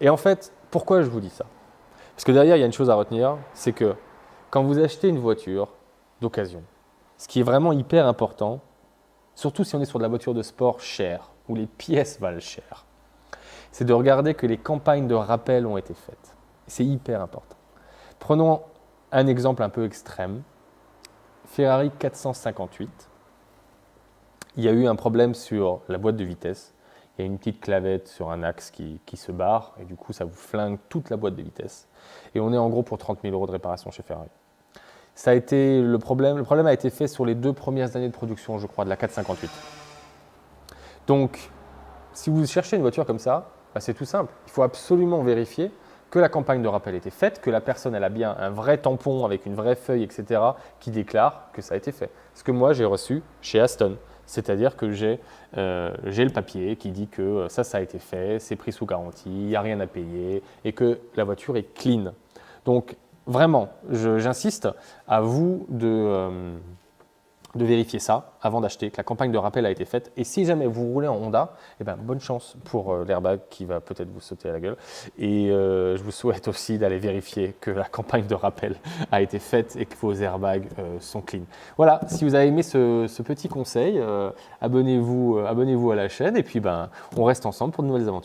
Et en fait, pourquoi je vous dis ça? Parce que derrière, il y a une chose à retenir, c'est que quand vous achetez une voiture d'occasion, ce qui est vraiment hyper important, surtout si on est sur de la voiture de sport chère, où les pièces valent cher, c'est de regarder que les campagnes de rappel ont été faites. C'est hyper important. Prenons un exemple un peu extrême. Ferrari 458. Il y a eu un problème sur la boîte de vitesse. Il y a une petite clavette sur un axe qui se barre et du coup ça vous flingue toute la boîte de vitesse. Et on est en gros pour 30 000 € de réparation chez Ferrari. Ça a été le problème a été fait sur les 2 premières années de production, je crois, de la 458. Donc, si vous cherchez une voiture comme ça, bah, c'est tout simple. Il faut absolument vérifier que la campagne de rappel a été faite, que la personne elle a bien un vrai tampon avec une vraie feuille, etc., qui déclare que ça a été fait. Ce que moi j'ai reçu chez Aston. C'est-à-dire que j'ai le papier qui dit que ça a été fait, c'est pris sous garantie, il n'y a rien à payer et que la voiture est clean. Donc vraiment, j'insiste à vous de vérifier ça avant d'acheter, que la campagne de rappel a été faite. Et si jamais vous roulez en Honda, eh ben, bonne chance pour l'airbag qui va peut-être vous sauter à la gueule. Et je vous souhaite aussi d'aller vérifier que la campagne de rappel a été faite et que vos airbags sont clean. Voilà, si vous avez aimé ce petit conseil, abonnez-vous à la chaîne et puis ben, on reste ensemble pour de nouvelles aventures.